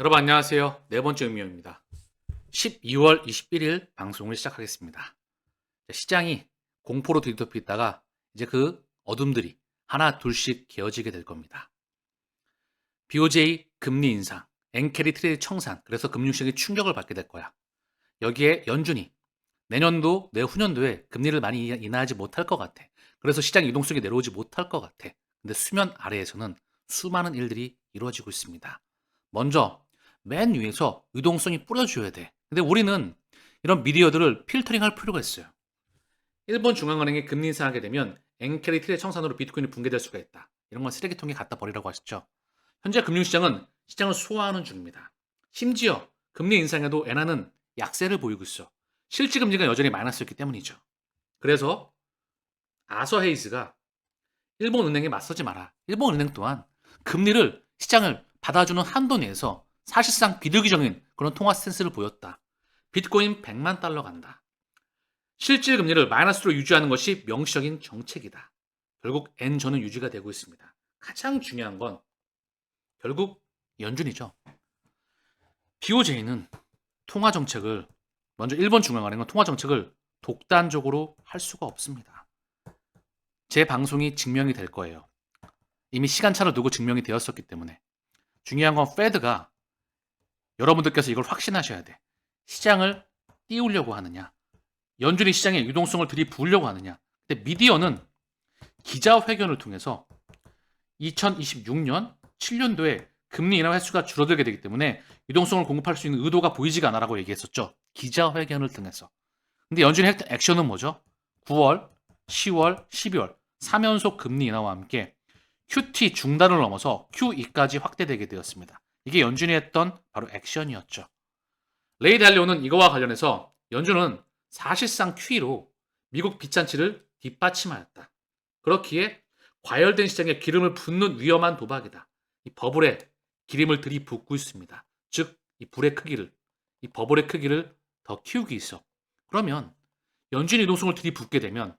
여러분 안녕하세요. 네 번째 음미입니다. 12월 21일 방송을 시작하겠습니다. 시장이 공포로 뒤덮이다가 이제 그 어둠들이 하나 둘씩 개어지게 될 겁니다. BOJ 금리 인상, 엔캐리 트레이드 청산, 그래서 금융시장이 충격을 받게 될 거야. 여기에 연준이 내년도, 내후년도에 금리를 많이 인하하지 못할 것 같아. 그래서 시장 유동성이 내려오지 못할 것 같아. 근데 수면 아래에서는 수많은 일들이 이루어지고 있습니다. 먼저 맨 위에서 유동성이 뿌려줘야 돼. 근데 우리는 이런 미디어들을 필터링할 필요가 있어요. 일본 중앙은행이 금리 인상하게 되면 엔캐리 트레이드 청산으로 비트코인이 붕괴될 수가 있다. 이런 건 쓰레기통에 갖다 버리라고 하시죠. 현재 금융시장은 시장을 소화하는 중입니다. 심지어 금리 인상에도 엔화는 약세를 보이고 있어. 실질 금리가 여전히 마이너스였기 때문이죠. 그래서 아서 헤이즈가 일본 은행에 맞서지 마라. 일본 은행 또한 금리를 시장을 받아주는 한도 내에서 사실상 비둘기적인 그런 통화 스탠스를 보였다. 비트코인 100만 달러 간다. 실질 금리를 마이너스로 유지하는 것이 명시적인 정책이다. 결국 엔저는 유지가 되고 있습니다. 가장 중요한 건 결국 연준이죠. BOJ는 통화 정책을 먼저 일본 중앙은행은 통화 정책을 독단적으로 할 수가 없습니다. 제 방송이 증명이 될 거예요. 이미 시간차를 두고 증명이 되었었기 때문에. 중요한 건 페드가 여러분들께서 이걸 확신하셔야 돼. 시장을 띄우려고 하느냐, 연준이 시장에 유동성을 들이부으려고 하느냐. 근데 미디어는 기자회견을 통해서 2026년 7년도에 금리 인하 횟수가 줄어들게 되기 때문에 유동성을 공급할 수 있는 의도가 보이지가 않아라고 얘기했었죠. 기자회견을 통해서. 근데 연준의 액션은 뭐죠? 9월, 10월, 12월 3연속 금리 인하와 함께 QT 중단을 넘어서 QE까지 확대되게 되었습니다. 이게 연준이 했던 바로 액션이었죠. 레이 달리오는 이거와 관련해서 연준은 사실상 QE로 미국 빚잔치를 뒷받침하였다. 그렇기에 과열된 시장에 기름을 붓는 위험한 도박이다. 이 버블에 기름을 들이붓고 있습니다. 즉, 이 불의 크기를, 이 버블의 크기를 더 키우기 있어. 그러면 연준 유동성을 들이붓게 되면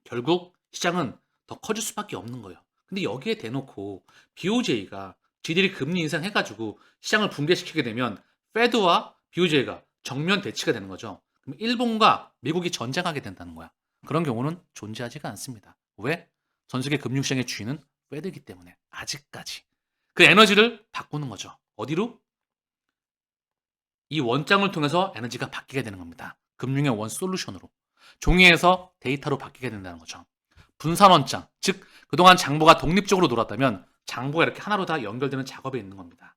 결국 시장은 더 커질 수밖에 없는 거예요. 근데 여기에 대놓고 BOJ가 지들이 금리 인상해가지고 시장을 붕괴시키게 되면 페드와 BOJ가 정면 대치가 되는 거죠. 그럼 일본과 미국이 전쟁하게 된다는 거야. 그런 경우는 존재하지가 않습니다. 왜? 전 세계 금융시장의 주인은 페드이기 때문에 아직까지. 그 에너지를 바꾸는 거죠. 어디로? 이 원장을 통해서 에너지가 바뀌게 되는 겁니다. 금융의 원 솔루션으로. 종이에서 데이터로 바뀌게 된다는 거죠. 분산원장, 즉 그동안 장부가 독립적으로 놀았다면 장부가 이렇게 하나로 다 연결되는 작업에 있는 겁니다.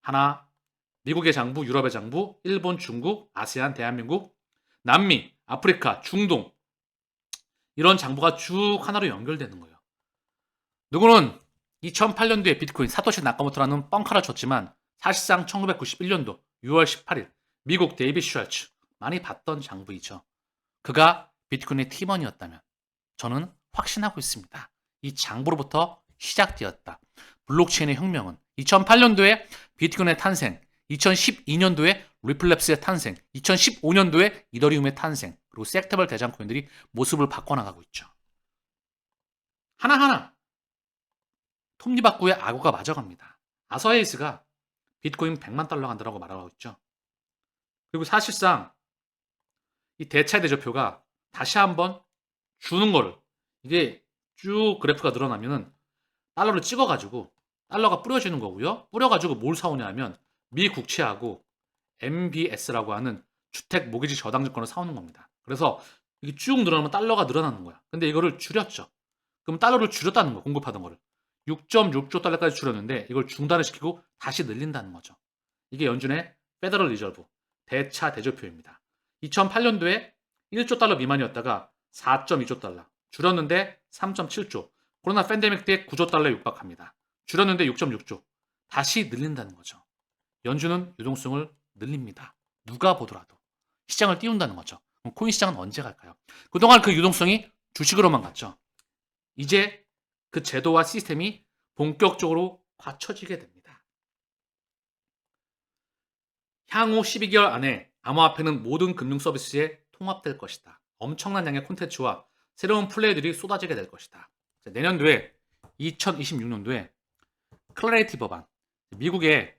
하나, 미국의 장부, 유럽의 장부, 일본, 중국, 아세안, 대한민국, 남미, 아프리카, 중동 이런 장부가 쭉 하나로 연결되는 거예요. 누구는 2008년도에 비트코인 사토시 나카모토라는 뻥카를 쳤지만 사실상 1991년도 6월 18일 미국 데이빗 슈왈츠 많이 봤던 장부이죠. 그가 비트코인의 팀원이었다면 저는 확신하고 있습니다. 이 장부로부터 시작되었다. 블록체인의 혁명은 2008년도에 비트코인의 탄생, 2012년도에 리플랩스의 탄생, 2015년도에 이더리움의 탄생, 그리고 섹터별 대장 코인들이 모습을 바꿔나가고 있죠. 하나하나 톱니바퀴에 악어가 맞아갑니다. 아서헤이스가 비트코인 100만 달러 간다고 말하고 있죠. 그리고 사실상 이 대차 대조표가 다시 한번 주는 거를 이게 쭉 그래프가 늘어나면은 달러를 찍어가지고 달러가 뿌려지는 거고요. 뿌려가지고 뭘 사오냐 하면 미 국채하고 MBS라고 하는 주택 모기지 저당증권을 사오는 겁니다. 그래서 이게 쭉 늘어나면 달러가 늘어나는 거야. 근데 이거를 줄였죠. 그럼 달러를 줄였다는 거, 공급하던 거를. 6.6조 달러까지 줄였는데 이걸 중단을 시키고 다시 늘린다는 거죠. 이게 연준의 페더럴 리저브 대차 대조표입니다. 2008년도에 1조 달러 미만이었다가 4.2조 달러 줄였는데 3.7조 코로나 팬데믹 때 9조 달러에 육박합니다. 줄였는데 6.6조 다시 늘린다는 거죠. 연준은 유동성을 늘립니다. 누가 보더라도 시장을 띄운다는 거죠. 그럼 코인 시장은 언제 갈까요? 그동안 그 유동성이 주식으로만 갔죠. 이제 그 제도와 시스템이 본격적으로 갖춰지게 됩니다. 향후 12개월 안에 암호화폐는 모든 금융 서비스에 통합될 것이다. 엄청난 양의 콘텐츠와 새로운 플레이들이 쏟아지게 될 것이다. 내년도에 2026년도에 클래리티 법안, 미국의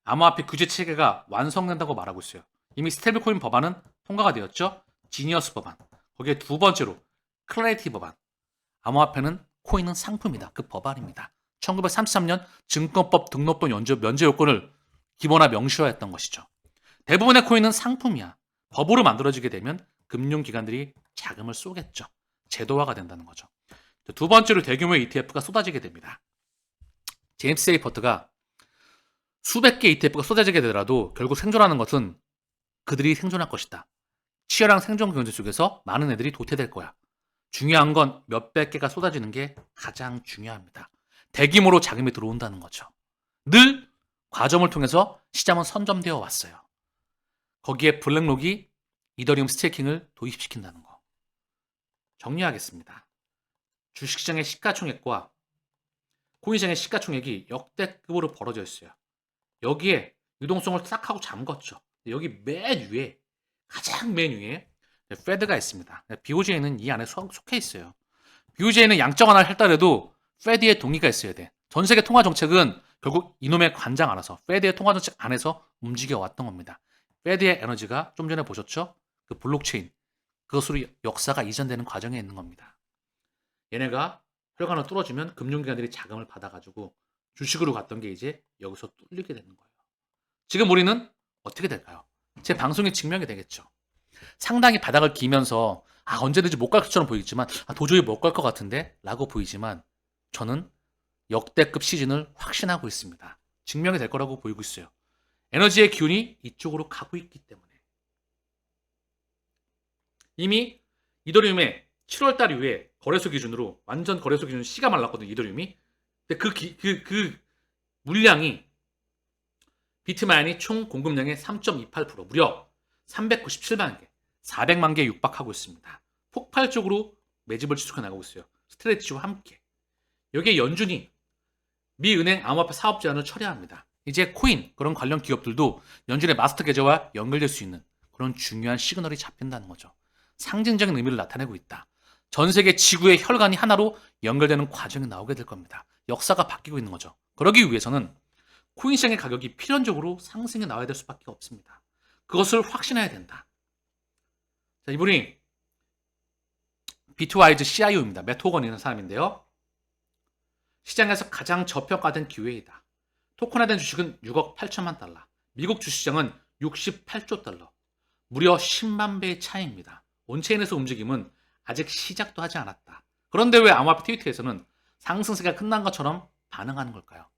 암호화폐 규제 체계가 완성된다고 말하고 있어요. 이미 스테이블코인 법안은 통과가 되었죠. 지니어스 법안. 거기에 두 번째로 클래리티 법안. 암호화폐는 코인은 상품이다. 그 법안입니다. 1933년 증권법 등록번 면제 요건을 기본화 명시화했던 것이죠. 대부분의 코인은 상품이야. 법으로 만들어지게 되면 금융기관들이 자금을 쏘겠죠. 제도화가 된다는 거죠. 두 번째로 대규모의 ETF가 쏟아지게 됩니다. 제임스 세이퍼트가 수백 개 ETF가 쏟아지게 되더라도 결국 생존하는 것은 그들이 생존할 것이다. 치열한 생존 경제 속에서 많은 애들이 도태될 거야. 중요한 건 몇백 개가 쏟아지는 게 가장 중요합니다. 대규모로 자금이 들어온다는 거죠. 늘 과정을 통해서 시장은 선점되어 왔어요. 거기에 블랙록이 이더리움 스테이킹을 도입시킨다는 거. 정리하겠습니다. 주식시장의 시가총액과 코인시장의 시가총액이 역대급으로 벌어져 있어요. 여기에 유동성을 싹 하고 잠궜죠. 여기 맨 위에, 가장 맨 위에 페드가 있습니다. BOJ는 이 안에 속해 있어요. BOJ는 양적 완화를 했더라도 페드의 동의가 있어야 돼. 전 세계 통화 정책은 결국 이놈의 관장 안에서, 페드의 통화 정책 안에서 움직여 왔던 겁니다. 페드의 에너지가 좀 전에 보셨죠? 그 블록체인, 그것으로 역사가 이전되는 과정에 있는 겁니다. 얘네가 혈관을 뚫어주면 금융기관들이 자금을 받아가지고 주식으로 갔던 게 이제 여기서 뚫리게 되는 거예요. 지금 우리는 어떻게 될까요? 제 방송이 증명이 되겠죠. 상당히 바닥을 기면서 언제든지 못 갈 것처럼 보이지만 도저히 못 갈 것 같은데 라고 보이지만 저는 역대급 시즌을 확신하고 있습니다. 증명이 될 거라고 보이고 있어요. 에너지의 기운이 이쪽으로 가고 있기 때문에. 이미 이더리움의 7월달 이후에 거래소 기준으로 완전 거래소 기준 C가 말랐거든요. 이더리움이. 근데 그 물량이 비트마인이 총 공급량의 3.28% 무려 397만 개, 400만 개에 육박하고 있습니다. 폭발적으로 매집을 지속해 나가고 있어요. 스트레치와 함께. 여기에 연준이 미 은행 암호화폐 사업 제한을 철회합니다. 이제 코인 그런 관련 기업들도 연준의 마스터 계좌와 연결될 수 있는 그런 중요한 시그널이 잡힌다는 거죠. 상징적인 의미를 나타내고 있다. 전 세계 지구의 혈관이 하나로 연결되는 과정이 나오게 될 겁니다. 역사가 바뀌고 있는 거죠. 그러기 위해서는 코인 시장의 가격이 필연적으로 상승해 나와야 될 수밖에 없습니다. 그것을 확신해야 된다. 자, 이분이 비트와이즈 CIO입니다. 매트 호건이라는 사람인데요. 시장에서 가장 저평가된 기회이다. 토큰화된 주식은 6억 8천만 달러. 미국 주식시장은 68조 달러. 무려 10만 배의 차이입니다. 온체인에서 움직임은 아직 시작도 하지 않았다. 그런데 왜 암호화폐 트위터에서는 상승세가 끝난 것처럼 반응하는 걸까요?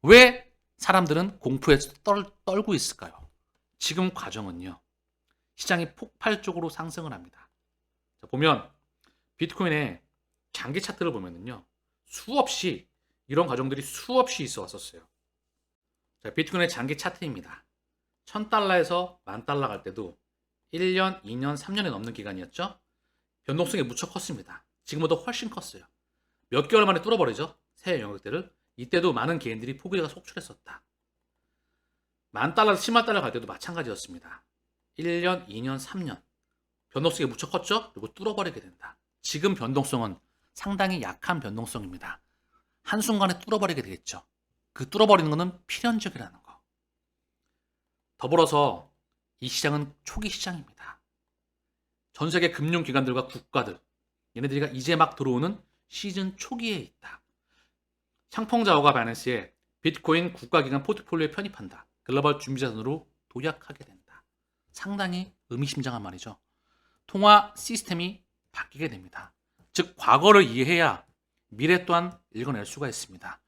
왜 사람들은 공포에 떨고 있을까요? 지금 과정은요. 시장이 폭발적으로 상승을 합니다. 자, 보면 비트코인의 장기 차트를 보면은요. 수없이 이런 과정들이 수없이 있어 왔었어요. 자, 비트코인의 장기 차트입니다. 1000달러에서 10,000달러 갈 때도 1년, 2년, 3년이 넘는 기간이었죠. 변동성이 무척 컸습니다. 지금보다 훨씬 컸어요. 몇 개월 만에 뚫어버리죠. 새 영역대를. 이때도 많은 개인들이 포기가 속출했었다. 10,000달러에서 100,000달러 갈 때도 마찬가지였습니다. 1년, 2년, 3년. 변동성이 무척 컸죠. 그리고 뚫어버리게 된다. 지금 변동성은 상당히 약한 변동성입니다. 한순간에 뚫어버리게 되겠죠. 그 뚫어버리는 것은 필연적이라는 거. 더불어서 이 시장은 초기 시장입니다. 전 세계 금융기관들과 국가들, 얘네들이 이제 막 들어오는 시즌 초기에 있다. 상펑자오가 바이낸스에 비트코인 국가기관 포트폴리오에 편입한다. 글로벌 준비자산으로 도약하게 된다. 상당히 의미심장한 말이죠. 통화 시스템이 바뀌게 됩니다. 즉 과거를 이해해야 미래 또한 읽어낼 수가 있습니다.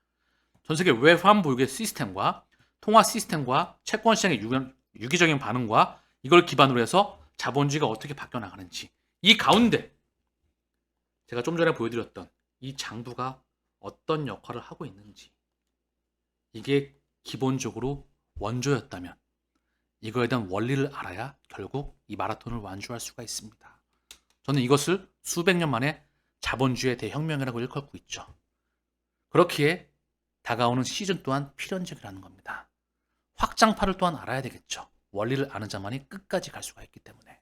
전 세계 외환 보유의 시스템과 통화 시스템과 채권 시장의 유기적인 반응과 이걸 기반으로 해서 자본주의가 어떻게 바뀌어 나가는지, 이 가운데 제가 좀 전에 보여드렸던 이 장부가 어떤 역할을 하고 있는지, 이게 기본적으로 원조였다면 이거에 대한 원리를 알아야 결국 이 마라톤을 완주할 수가 있습니다. 저는 이것을 수백 년 만에 자본주의의 대혁명이라고 일컫고 있죠. 그렇기에 다가오는 시즌 또한 필연적이라는 겁니다. 확장파를 또한 알아야 되겠죠. 원리를 아는 자만이 끝까지 갈 수가 있기 때문에.